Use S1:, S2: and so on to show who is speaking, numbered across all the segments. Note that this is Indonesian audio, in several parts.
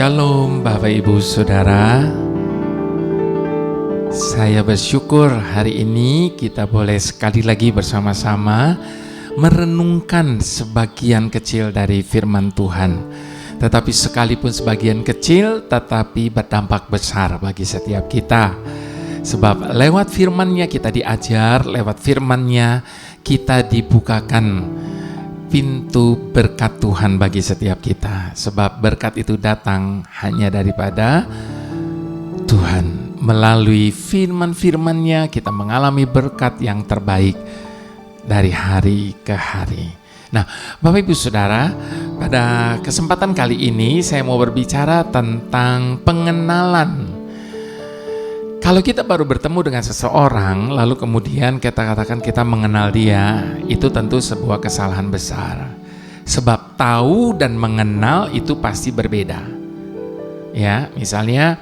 S1: Shalom Bapak Ibu Saudara. Saya bersyukur hari ini kita boleh sekali lagi bersama-sama merenungkan sebagian kecil dari firman Tuhan. Tetapi sekalipun sebagian kecil tetapi berdampak besar bagi setiap kita. Sebab lewat firman-Nya kita diajar, lewat firman-Nya kita dibukakan pintu berkat Tuhan bagi setiap kita. Sebab berkat itu datang hanya daripada Tuhan. Melalui firman-firman-Nya kita mengalami berkat yang terbaik dari hari ke hari. Nah, Bapak Ibu Saudara, pada kesempatan kali ini saya mau berbicara tentang pengenalan. Kalau kita baru bertemu dengan seseorang, lalu kemudian kita katakan kita mengenal dia, itu tentu sebuah kesalahan besar. Sebab tahu dan mengenal itu pasti berbeda. Ya, misalnya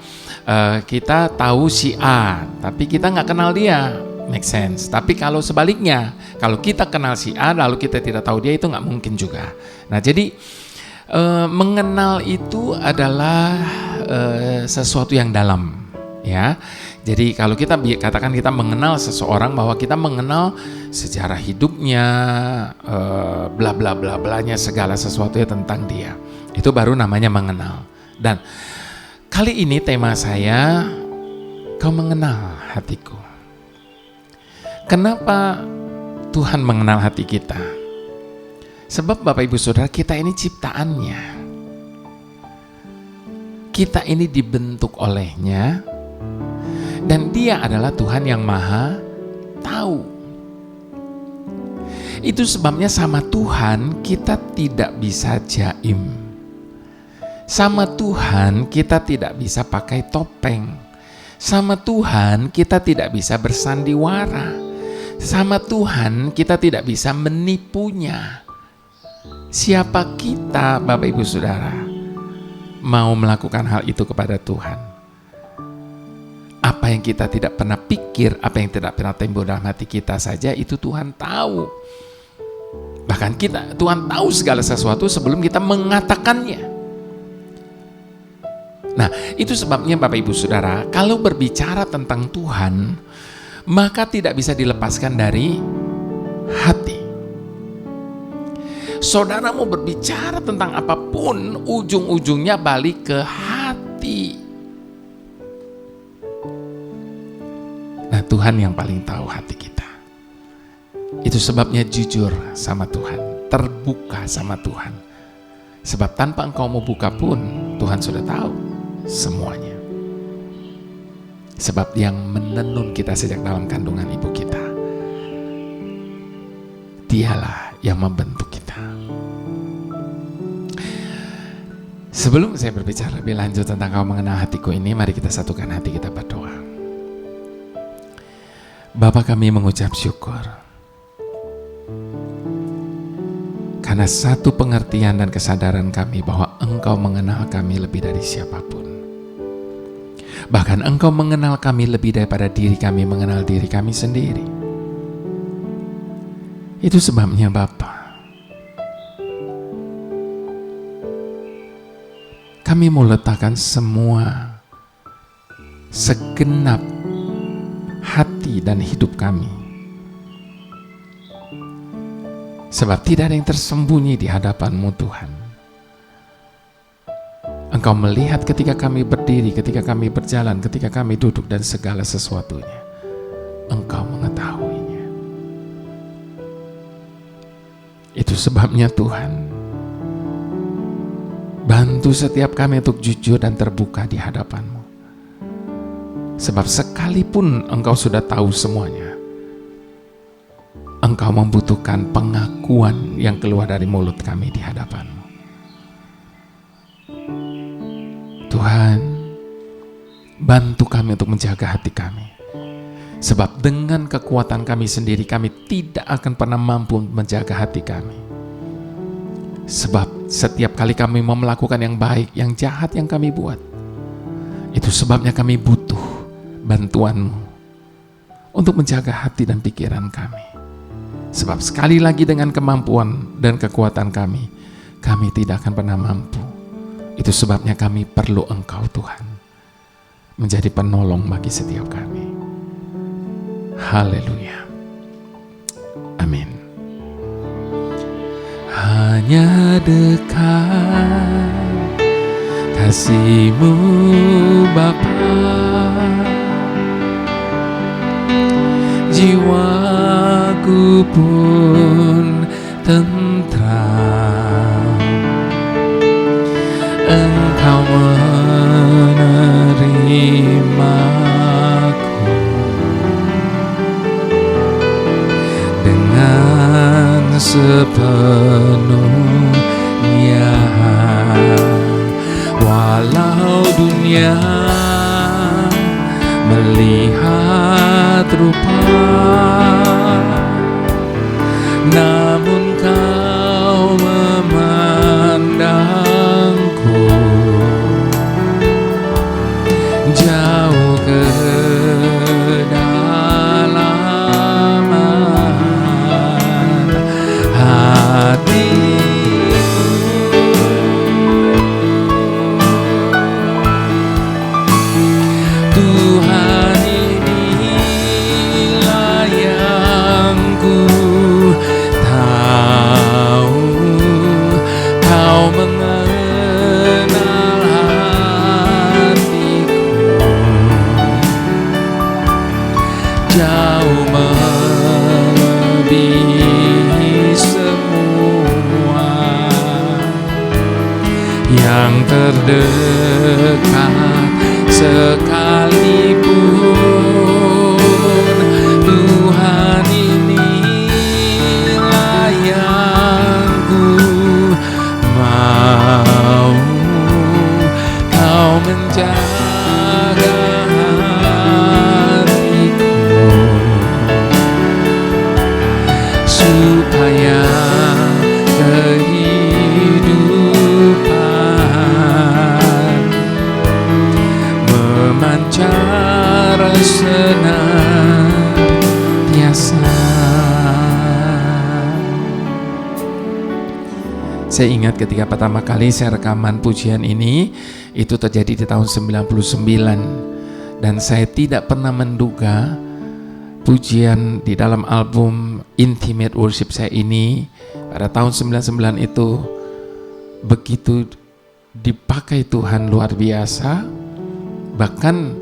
S1: kita tahu si A, tapi kita nggak kenal dia, make sense. Tapi kalau sebaliknya, kalau kita kenal si A, lalu kita tidak tahu dia, itu nggak mungkin juga. Nah, jadi mengenal itu adalah sesuatu yang dalam, ya. Jadi kalau kita katakan kita mengenal seseorang, bahwa kita mengenal sejarah hidupnya, bla bla bla blanya, segala sesuatunya tentang dia, itu baru namanya mengenal. Dan kali ini tema saya, kau mengenal hatiku. Kenapa Tuhan mengenal hati kita? Sebab Bapak Ibu Saudara, kita ini ciptaannya. Kita ini dibentuk olehnya. Dan Dia adalah Tuhan yang Maha Tahu. Itu sebabnya sama Tuhan kita tidak bisa jaim. Sama Tuhan kita tidak bisa pakai topeng. Sama Tuhan kita tidak bisa bersandiwara. Sama Tuhan kita tidak bisa menipunya. Siapa kita, Bapak Ibu Saudara, mau melakukan hal itu kepada Tuhan? Apa yang kita tidak pernah pikir, apa yang tidak pernah timbul dalam hati kita saja, itu Tuhan tahu. Bahkan Tuhan tahu segala sesuatu sebelum kita mengatakannya. Nah, itu sebabnya Bapak Ibu Saudara, kalau berbicara tentang Tuhan, maka tidak bisa dilepaskan dari hati. Saudara mau berbicara tentang apapun, ujung-ujungnya balik ke hati. Nah, Tuhan yang paling tahu hati kita. Itu sebabnya jujur sama Tuhan, terbuka sama Tuhan. Sebab tanpa engkau mau buka pun, Tuhan sudah tahu semuanya. Sebab yang menenun kita sejak dalam kandungan ibu kita, Dialah yang membentuk kita. Sebelum saya berbicara lebih lanjut tentang kau mengenal hatiku ini, mari kita satukan hati kita berdoa. Bapa, kami mengucap syukur karena satu pengertian dan kesadaran kami bahwa Engkau mengenal kami lebih dari siapapun. Bahkan Engkau mengenal kami lebih daripada diri kami mengenal diri kami sendiri. Itu sebabnya Bapa, kami mau letakkan semua segenap hati dan hidup kami. Sebab tidak ada yang tersembunyi di hadapan-Mu Tuhan. Engkau melihat ketika kami berdiri, ketika kami berjalan, ketika kami duduk, dan segala sesuatunya. Engkau mengetahuinya. Itu sebabnya Tuhan, bantu setiap kami untuk jujur dan terbuka di hadapan-Mu. Sebab sekalipun Engkau sudah tahu semuanya, Engkau membutuhkan pengakuan yang keluar dari mulut kami di hadapan-Mu. Tuhan, bantu kami untuk menjaga hati kami. Sebab dengan kekuatan kami sendiri, kami tidak akan pernah mampu menjaga hati kami. Sebab setiap kali kami mau melakukan yang baik, yang jahat yang kami buat, itu sebabnya kami butuh bantuan-Mu untuk menjaga hati dan pikiran kami. Sebab sekali lagi dengan kemampuan dan kekuatan kami tidak akan pernah mampu. Itu sebabnya kami perlu Engkau Tuhan, menjadi penolong bagi setiap kami. Haleluya. Amin. Hanya dekat kasih-Mu Bapa, jiwaku pun tentram. Engkau menerimaku dengan sepenuhnya. Walau dunia melihat rupa, namun Kau memandangku jauh ke kedalaman hatiku. Tuhan, inilah yang ku tahu, Kau mengenal hatiku jauh melebihi semua yang terdekat sekalipun. Tuhan, inilah yang ku mau, Kau menjaga hatiku supaya kehidupan memancar senantiasa. Saya ingat ketika pertama kali saya rekaman pujian ini, itu terjadi di tahun 99, dan saya tidak pernah menduga pujian di dalam album Intimate Worship saya ini pada tahun 99 itu begitu dipakai Tuhan luar biasa, bahkan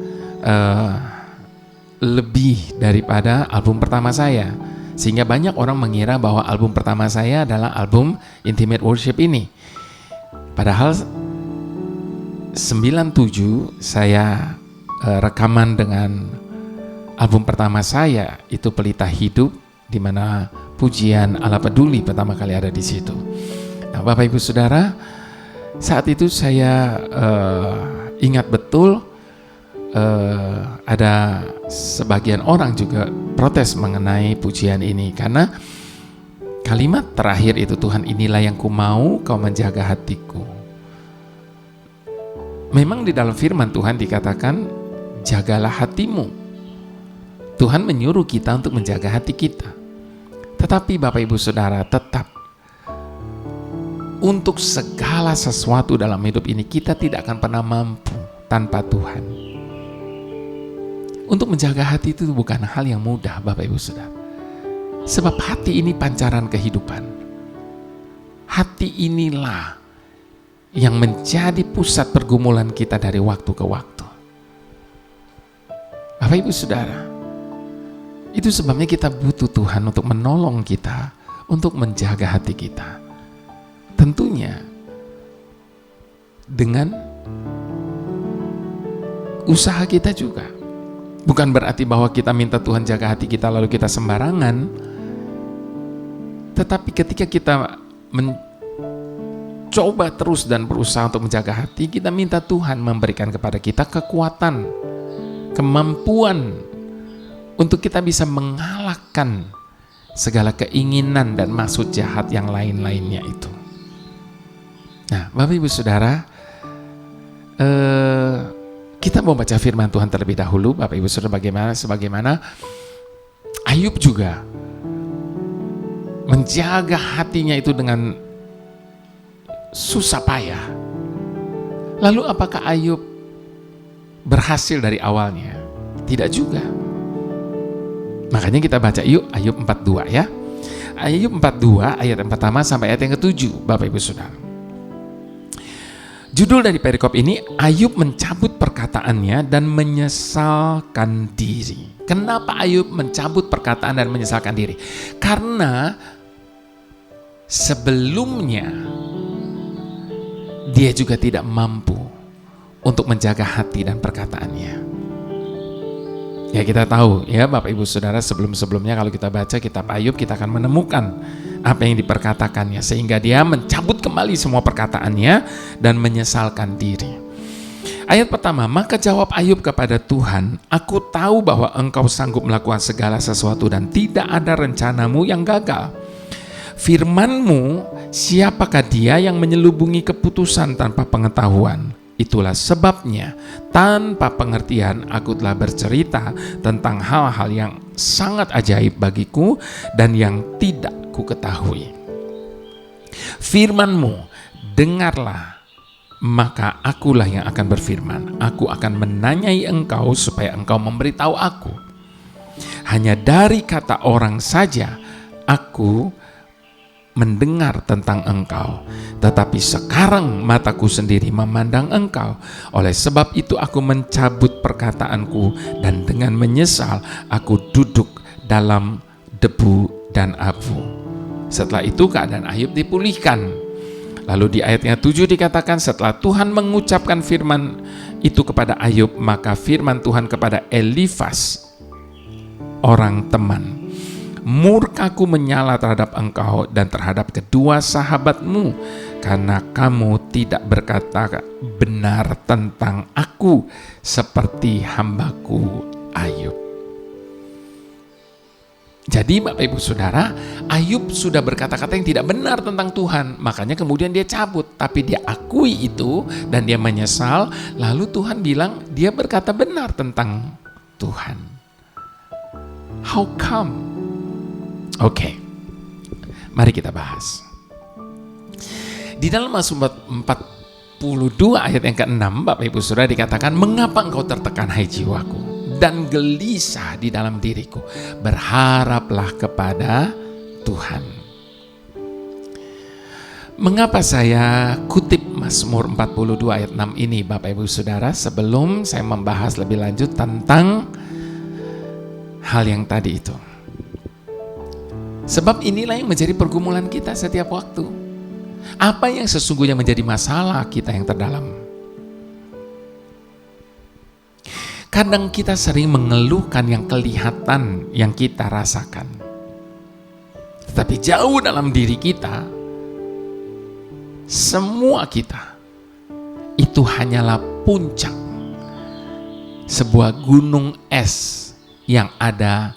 S1: lebih daripada album pertama saya, sehingga banyak orang mengira bahwa album pertama saya adalah album Intimate Worship ini. Padahal 97 saya rekaman dengan album pertama saya, itu Pelita Hidup, di mana pujian Allah Peduli pertama kali ada di situ. Nah, Bapak Ibu Saudara, saat itu saya ingat betul ada sebagian orang juga protes mengenai pujian ini, karena kalimat terakhir itu, Tuhan, inilah yang ku mau, Kau menjaga hatiku. Memang di dalam firman Tuhan dikatakan, jagalah hatimu. Tuhan menyuruh kita untuk menjaga hati kita. Tetapi Bapak Ibu Saudara, tetap untuk segala sesuatu dalam hidup ini kita tidak akan pernah mampu tanpa Tuhan. Untuk menjaga hati itu bukan hal yang mudah, Bapak Ibu Saudara. Sebab hati ini pancaran kehidupan. Hati inilah yang menjadi pusat pergumulan kita dari waktu ke waktu. Bapak Ibu Saudara, itu sebabnya kita butuh Tuhan untuk menolong kita, untuk menjaga hati kita. Tentunya dengan usaha kita juga. Bukan berarti bahwa kita minta Tuhan jaga hati kita lalu kita sembarangan. Tetapi ketika kita mencoba terus dan berusaha untuk menjaga hati, kita minta Tuhan memberikan kepada kita kekuatan, kemampuan untuk kita bisa mengalahkan segala keinginan dan maksud jahat yang lain-lainnya itu. Nah, Bapak Ibu Saudara, kita mau baca firman Tuhan terlebih dahulu, Bapak Ibu Saudara, sebagaimana Ayub juga menjaga hatinya itu dengan susah payah. Lalu apakah Ayub berhasil dari awalnya? Tidak juga. Makanya kita baca yuk Ayub 42 ya. Ayub 42 ayat yang pertama sampai ayat yang ke-7, Bapak Ibu Saudara. Judul dari perikop ini, Ayub mencabut perkataannya dan menyesalkan diri. Kenapa Ayub mencabut perkataan dan menyesalkan diri? Karena sebelumnya dia juga tidak mampu untuk menjaga hati dan perkataannya. Ya, kita tahu ya Bapak Ibu Saudara, sebelum-sebelumnya kalau kita baca kitab Ayub, kita akan menemukan apa yang diperkatakannya, sehingga dia mencabut kembali semua perkataannya dan menyesalkan diri. Ayat pertama, maka jawab Ayub kepada Tuhan, aku tahu bahwa engkau sanggup melakukan segala sesuatu dan tidak ada rencanamu yang gagal. Firman-Mu, siapakah dia yang menyelubungi keputusan tanpa pengetahuan? Itulah sebabnya tanpa pengertian aku telah bercerita tentang hal-hal yang sangat ajaib bagiku dan yang tidak ku ketahui. Firman-Mu, dengarlah, maka akulah yang akan berfirman. Aku akan menanyai engkau supaya engkau memberitahu aku. Hanya dari kata orang saja aku mendengar tentang engkau, tetapi sekarang mataku sendiri memandang engkau. Oleh sebab itu aku mencabut perkataanku dan dengan menyesal aku duduk dalam debu dan abu. Setelah itu keadaan Ayub dipulihkan. Lalu di ayatnya 7 dikatakan, setelah Tuhan mengucapkan firman itu kepada Ayub, maka firman Tuhan kepada Elifas, orang teman, murkaku menyala terhadap engkau dan terhadap kedua sahabatmu, karena kamu tidak berkata benar tentang aku seperti hambaku Ayub. Jadi Bapak Ibu Saudara, Ayub sudah berkata-kata yang tidak benar tentang Tuhan, makanya kemudian dia cabut, tapi dia akui itu dan dia menyesal. Lalu Tuhan bilang dia berkata benar tentang Tuhan. How come? Oke, mari kita bahas. Di dalam Mazmur 42 ayat yang ke-6, Bapak Ibu Saudara, dikatakan, mengapa engkau tertekan hai jiwaku dan gelisah di dalam diriku, berharaplah kepada Tuhan. Mengapa saya kutip Mazmur 42 ayat 6 ini, Bapak Ibu Saudara, sebelum saya membahas lebih lanjut tentang hal yang tadi itu. Sebab inilah yang menjadi pergumulan kita setiap waktu. Apa yang sesungguhnya menjadi masalah kita yang terdalam? Kadang kita sering mengeluhkan yang kelihatan, yang kita rasakan. Tetapi jauh dalam diri kita, semua kita itu hanyalah puncak sebuah gunung es yang ada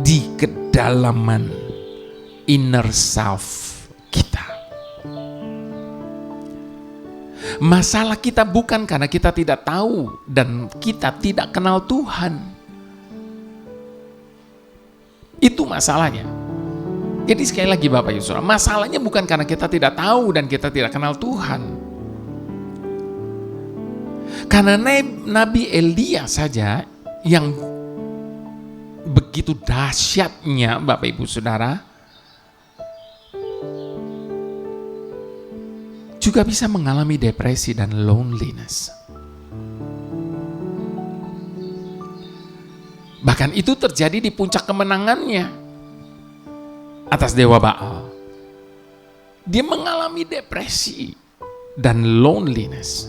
S1: di kedalaman inner self kita. Masalah kita bukan karena kita tidak tahu dan kita tidak kenal Tuhan. Itu masalahnya. Jadi sekali lagi Bapak Ibu Saudara, masalahnya bukan karena kita tidak tahu dan kita tidak kenal Tuhan. Karena Nabi Elia saja yang begitu dahsyatnya Bapak Ibu Saudara, juga bisa mengalami depresi dan loneliness. Bahkan itu terjadi di puncak kemenangannya atas Dewa Baal. Dia mengalami depresi dan loneliness.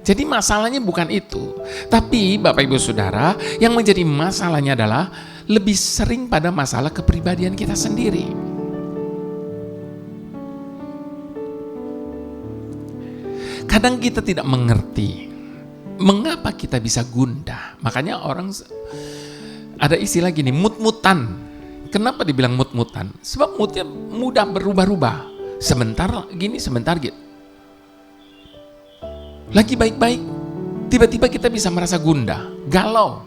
S1: Jadi masalahnya bukan itu. Tapi Bapak Ibu Saudara, yang menjadi masalahnya adalah lebih sering pada masalah kepribadian kita sendiri. Kadang kita tidak mengerti mengapa kita bisa gundah. Makanya orang ada istilah gini, mut-mutan. Kenapa dibilang mut-mutan? Sebab moodnya mudah berubah-ubah. Sebentar gini, sebentar gitu. Lagi baik-baik, tiba-tiba kita bisa merasa gundah, galau.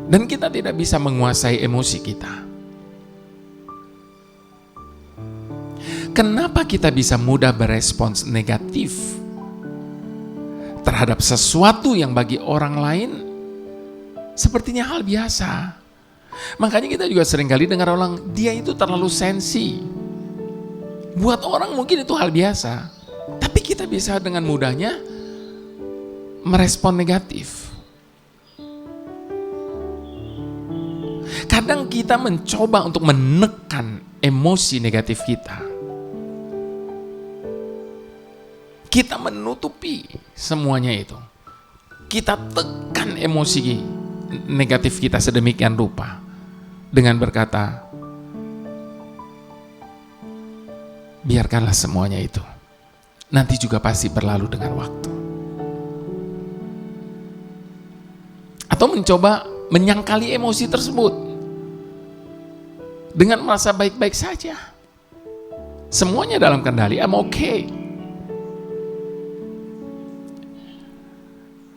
S1: Dan kita tidak bisa menguasai emosi kita. Kenapa kita bisa mudah berespons negatif terhadap sesuatu yang bagi orang lain sepertinya hal biasa? Makanya kita juga seringkali dengar orang, dia itu terlalu sensi. Buat orang mungkin itu hal biasa, tapi kita bisa dengan mudahnya merespon negatif. Kadang kita mencoba untuk menekan emosi negatif kita. Kita menutupi semuanya itu. Kita tekan emosi negatif kita sedemikian rupa dengan berkata, biarkanlah semuanya itu. Nanti juga pasti berlalu dengan waktu. Atau mencoba menyangkali emosi tersebut dengan merasa baik-baik saja. Semuanya dalam kendali, I'm okay.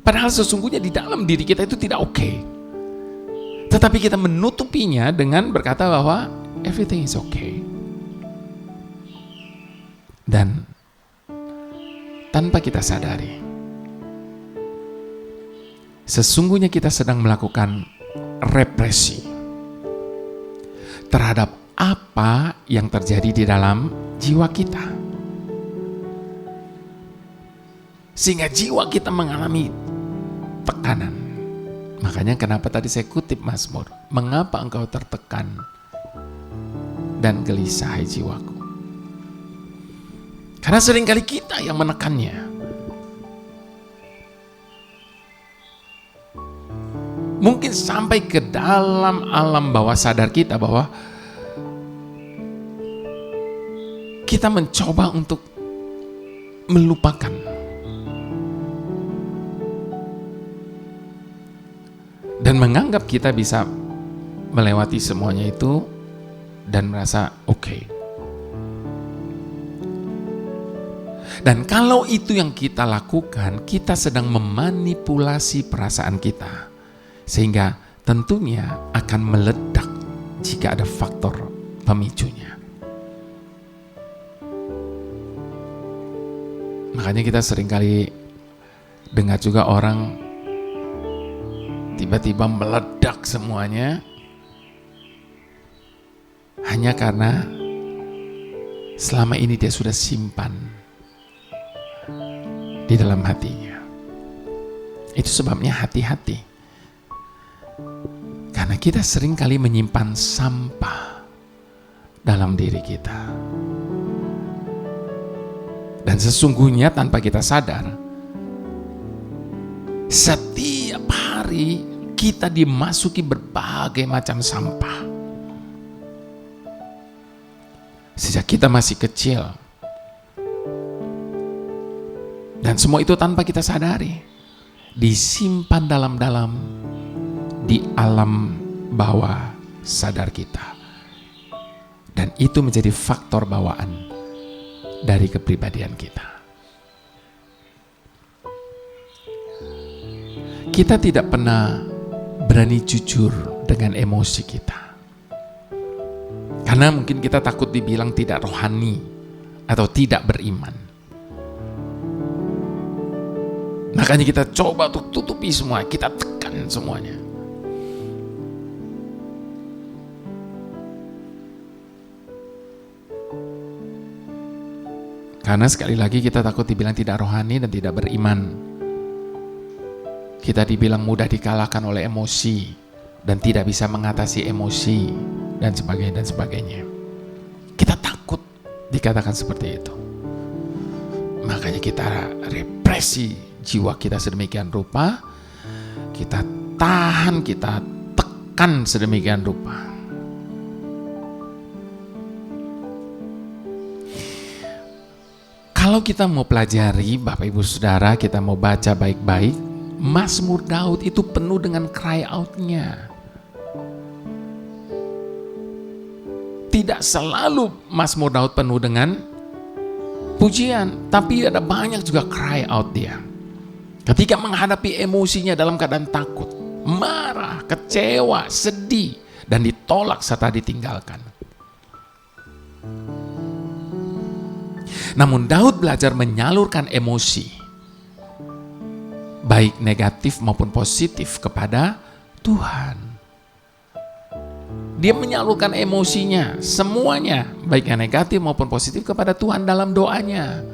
S1: Padahal sesungguhnya di dalam diri kita itu tidak okay. Tetapi kita menutupinya dengan berkata bahwa everything is okay. Dan tanpa kita sadari, sesungguhnya kita sedang melakukan represi terhadap apa yang terjadi di dalam jiwa kita. Sehingga jiwa kita mengalami tekanan. Makanya kenapa tadi saya kutip Mazmur, mengapa engkau tertekan dan gelisah hai jiwaku? Karena seringkali kita yang menekannya. Mungkin sampai ke dalam alam bawah sadar kita bahwa kita mencoba untuk melupakan. Dan menganggap kita bisa melewati semuanya itu dan merasa oke. Dan kalau itu yang kita lakukan, kita sedang memanipulasi perasaan kita. Sehingga tentunya akan meledak jika ada faktor pemicunya. Makanya kita seringkali dengar juga orang tiba-tiba meledak semuanya hanya karena selama ini dia sudah simpan di dalam hatinya. Itu sebabnya hati-hati. Karena kita seringkali menyimpan sampah dalam diri kita. Dan sesungguhnya tanpa kita sadar, setiap hari kita dimasuki berbagai macam sampah. Sejak kita masih kecil. Dan semua itu tanpa kita sadari. Disimpan dalam-dalam di alam bawah sadar kita. Dan itu menjadi faktor bawaan dari kepribadian kita. Kita tidak pernah berani jujur dengan emosi kita. Karena mungkin kita takut dibilang tidak rohani atau tidak beriman. Makanya kita coba untuk tutupi semua, kita tekan semuanya. Karena sekali lagi kita takut dibilang tidak rohani dan tidak beriman. Kita dibilang mudah dikalahkan oleh emosi dan tidak bisa mengatasi emosi dan sebagainya dan sebagainya. Kita takut dikatakan seperti itu. Makanya kita represi jiwa kita sedemikian rupa, kita tahan, kita tekan sedemikian rupa. Kalau kita mau pelajari, Bapak Ibu Saudara, kita mau baca baik-baik, Mazmur Daud itu penuh dengan cry out-nya. Tidak selalu Mazmur Daud penuh dengan pujian, tapi ada banyak juga cry out dia. Ketika menghadapi emosinya dalam keadaan takut, marah, kecewa, sedih, dan ditolak serta ditinggalkan. Namun Daud belajar menyalurkan emosi, baik negatif maupun positif kepada Tuhan. Dia menyalurkan emosinya, semuanya, baik yang negatif maupun positif kepada Tuhan dalam doanya.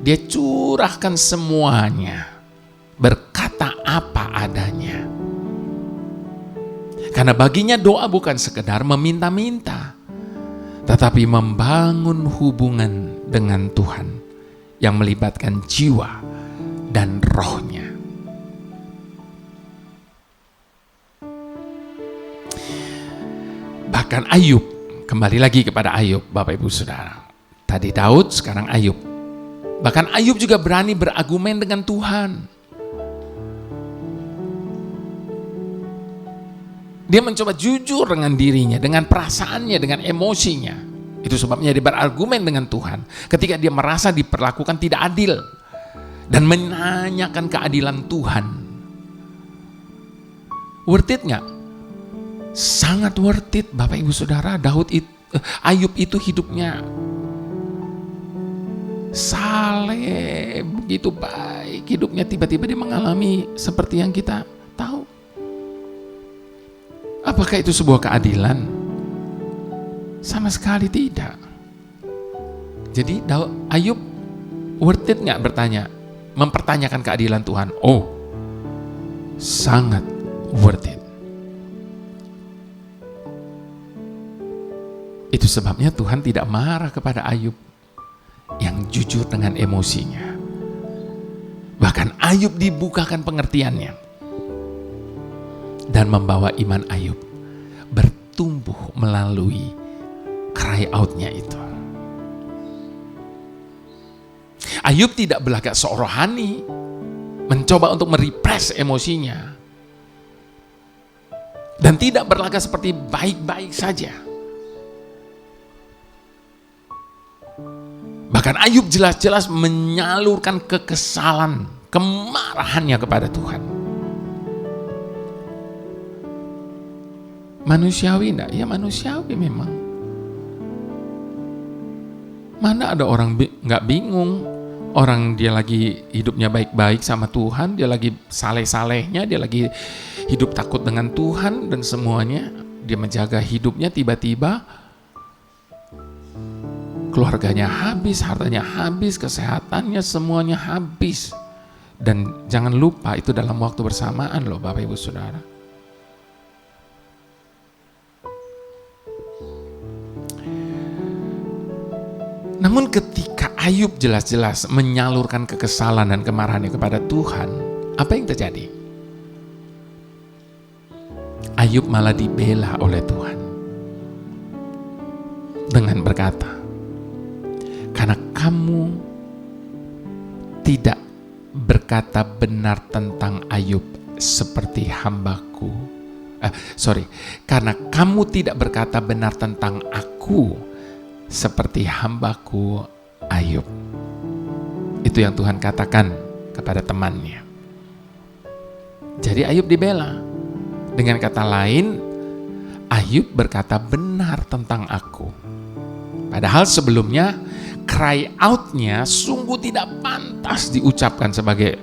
S1: Dia curahkan semuanya, berkata apa adanya. Karena baginya doa bukan sekedar meminta-minta, tetapi membangun hubungan dengan Tuhan yang melibatkan jiwa dan rohnya. Bahkan Ayub, kembali lagi kepada Ayub, Bapak Ibu Saudara. Tadi Daud, sekarang Ayub. Bahkan Ayub juga berani berargumen dengan Tuhan. Dia mencoba jujur dengan dirinya, dengan perasaannya, dengan emosinya. Itu sebabnya dia berargumen dengan Tuhan ketika dia merasa diperlakukan tidak adil dan menanyakan keadilan Tuhan. Worth it nggak? Sangat worth it, Bapak Ibu Saudara. Ayub itu hidupnya saleh, begitu baik. Hidupnya tiba-tiba dia mengalami seperti yang kita tahu. Apakah itu sebuah keadilan? Sama sekali tidak. Jadi Ayub worth it nggak mempertanyakan keadilan Tuhan? Oh, sangat worth it. Itu sebabnya Tuhan tidak marah kepada Ayub yang jujur dengan emosinya. Bahkan Ayub dibukakan pengertiannya dan membawa iman Ayub bertumbuh melalui cry out-nya itu. Ayub tidak berlagak sok rohani, mencoba untuk merepress emosinya, dan tidak berlagak seperti baik-baik saja. Bahkan Ayub jelas-jelas menyalurkan kekesalan, kemarahannya kepada Tuhan. Manusiawi enggak? Ya manusiawi memang. Mana ada orang nggak bingung, orang dia lagi hidupnya baik-baik sama Tuhan, dia lagi saleh-salehnya, dia lagi hidup takut dengan Tuhan dan semuanya, dia menjaga hidupnya, tiba-tiba keluarganya habis, hartanya habis, kesehatannya semuanya habis. Dan jangan lupa itu dalam waktu bersamaan loh Bapak Ibu Saudara. Namun ketika Ayub jelas-jelas menyalurkan kekesalan dan kemarahannya kepada Tuhan, apa yang terjadi? Ayub malah dibela oleh Tuhan dengan berkata, karena kamu tidak berkata benar tentang Ayub seperti hambaku. Karena kamu tidak berkata benar tentang aku seperti hambaku Ayub. Itu yang Tuhan katakan kepada temannya. Jadi Ayub dibela. Dengan kata lain, Ayub berkata benar tentang aku. Padahal sebelumnya cry out-nya sungguh tidak pantas diucapkan sebagai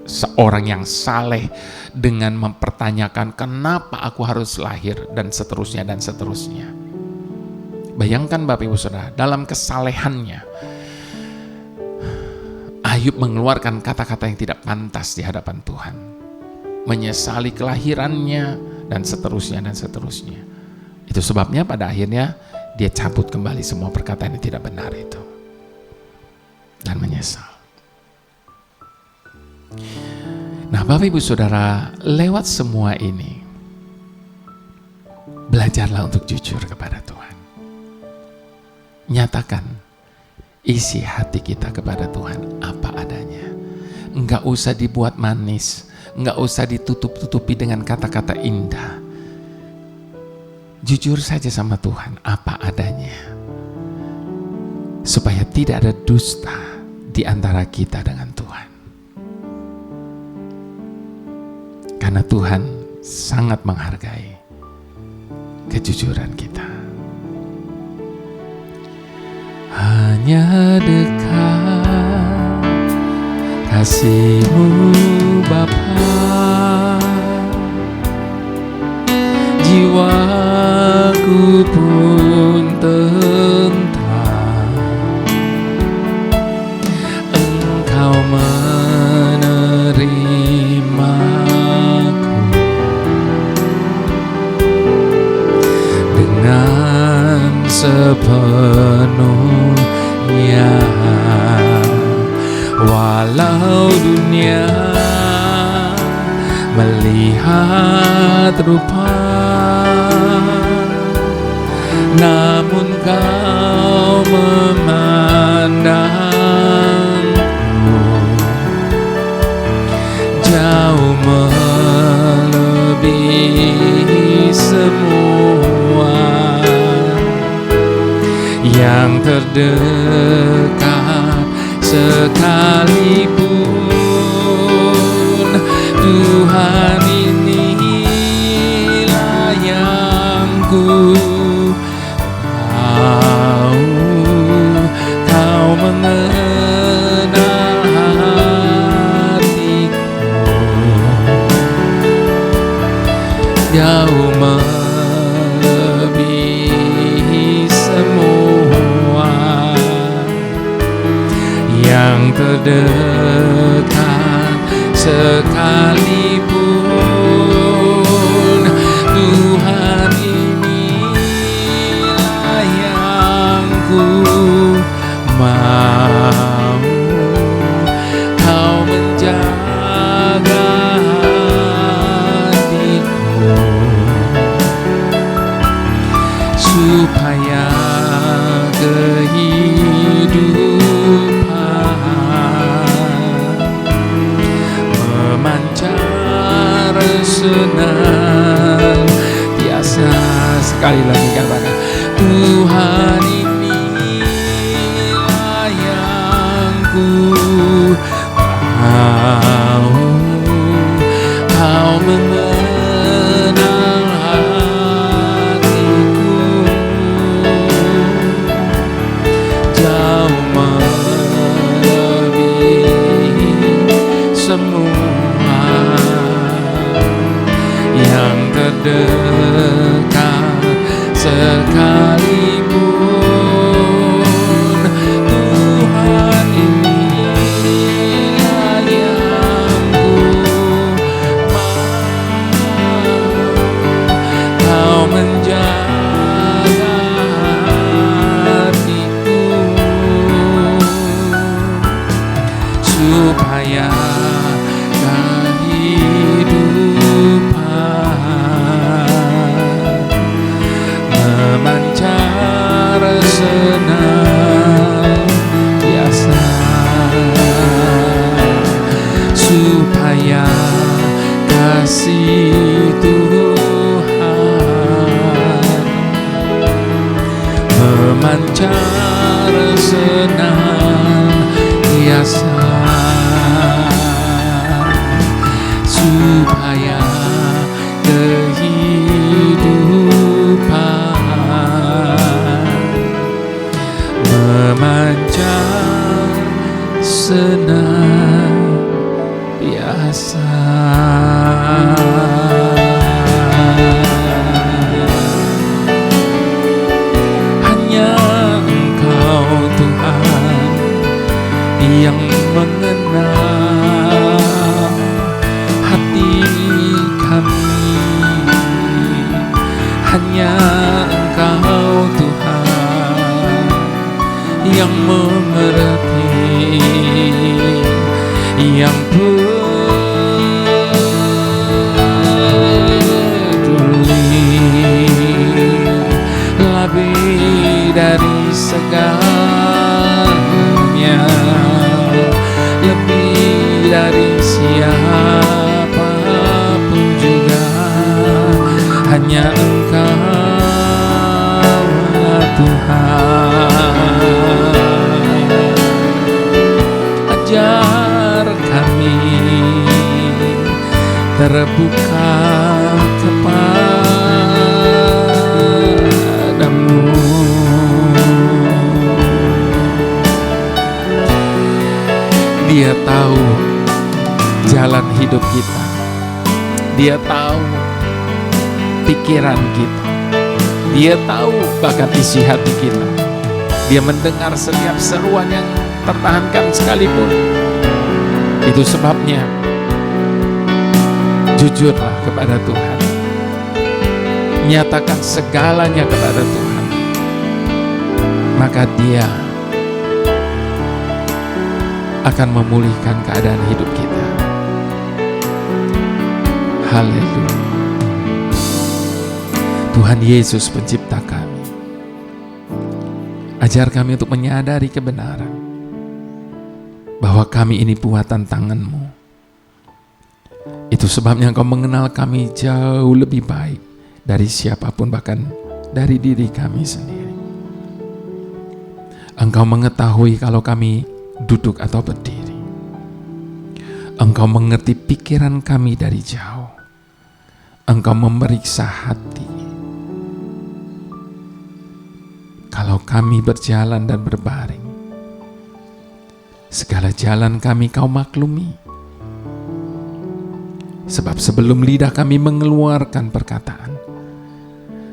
S1: seorang yang saleh dengan mempertanyakan kenapa aku harus lahir dan seterusnya dan seterusnya. Bayangkan Bapak Ibu Saudara, dalam kesalehannya Ayub mengeluarkan kata-kata yang tidak pantas di hadapan Tuhan, menyesali kelahirannya dan seterusnya dan seterusnya. Itu sebabnya pada akhirnya dia cabut kembali semua perkataan yang tidak benar itu dan menyesal. Nah Bapak Ibu Saudara, lewat semua ini belajarlah untuk jujur kepada Tuhan. Nyatakan isi hati kita kepada Tuhan apa adanya. Enggak usah dibuat manis, enggak usah ditutup-tutupi dengan kata-kata indah. Jujur saja sama Tuhan apa adanya, supaya tidak ada dusta di antara kita dengan Tuhan. Karena Tuhan sangat menghargai kejujuran kita. hanya dekat kasih-Mu Bapa. Jiwaku pun tentram, Engkau menerimaku dengan sepenuhnya. Walau dunia melihat rupa, namun Kau memandangku jauh melebihi semua yang terdekat sekalipun. Tuhan, inilah yang ku tahu, Kau mengenal hatiku jauh melebihi semua yang terdekat sekalipun. Tuhan, inilah yang ku mau, Kau menjaga hatiku supaya kehidupan memancar senantiasa. Sekali lagi katakan, Tuhan, inilah yang ku mau, Kau mengenal hatiku jauh melebihi semua yang terdekat sekalipun. Tuhan, inilah yang ku mau, Kau menjaga hatiku supaya memancar senantiasa, supaya kasih Tuhan memancar senantiasa, supaya kehidupan memancar senantiasa. Hanya Engkau Tuhan yang mengenal hati kami. Hanya Engkau Tuhan yang mengerti, yang peduli lebih dari segalanya, lebih dari siapapun juga. Hanya Engkau Tuhan, ajar kami terbuka kepadamu. tahu jalan hidup kita. Dia tahu pikiran kita. Dia tahu bahkan isi hati kita. Dia mendengar setiap seruan yang tertahankan sekalipun. Itu sebabnya jujurlah kepada Tuhan. Nyatakan segalanya kepada Tuhan. Maka Dia akan memulihkan keadaan hidup kita. Haleluya. Tuhan Yesus pencipta kami, ajar kami untuk menyadari kebenaran bahwa kami ini buatan tangan-Mu. Itu sebabnya Engkau mengenal kami jauh lebih baik dari siapapun, bahkan dari diri kami sendiri. Engkau mengetahui kalau kami duduk atau berdiri. Engkau mengerti pikiran kami dari jauh. Engkau memeriksa hati. Kalau kami berjalan dan berbaring, segala jalan kami Kau maklumi. Sebab sebelum lidah kami mengeluarkan perkataan,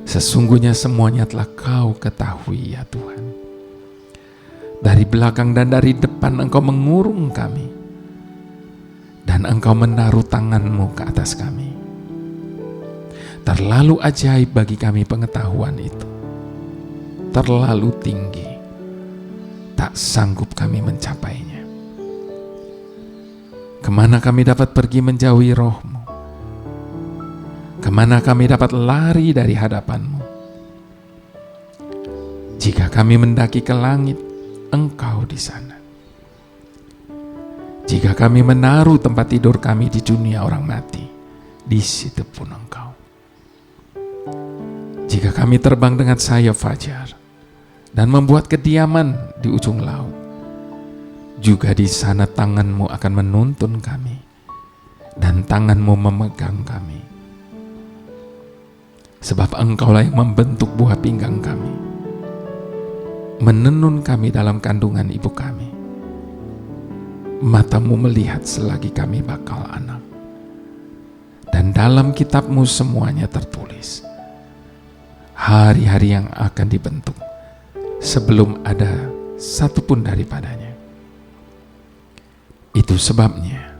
S1: sesungguhnya semuanya telah Kau ketahui ya Tuhan. Dari belakang dan dari depan Engkau mengurung kami, dan Engkau menaruh tangan-Mu ke atas kami. Terlalu ajaib bagi kami pengetahuan itu. Terlalu tinggi, tak sanggup kami mencapainya. Kemana kami dapat pergi menjauhi Roh-Mu? Kemana kami dapat lari dari hadapan-Mu? Jika kami mendaki ke langit, Engkau di sana. Jika kami menaruh tempat tidur kami di dunia orang mati, di situ pun Engkau. Jika kami terbang dengan sayap fajar dan membuat kediaman di ujung laut, juga di sana tangan-Mu akan menuntun kami, dan tangan-Mu memegang kami. Sebab Engkaulah yang membentuk buah pinggang kami, menenun kami dalam kandungan ibu kami. Mata-Mu melihat selagi kami bakal anak, dan dalam kitab-Mu semuanya tertulis hari-hari yang akan dibentuk sebelum ada satupun daripadanya. Itu sebabnya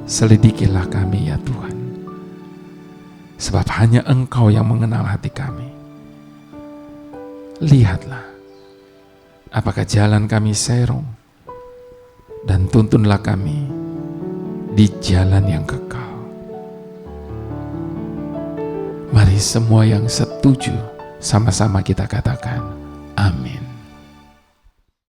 S1: selidikilah kami ya Tuhan, sebab hanya Engkau yang mengenal hati kami. Lihatlah apakah jalan kami serong, dan tuntunlah kami di jalan yang kekal. Mari semua yang setuju sama-sama kita katakan,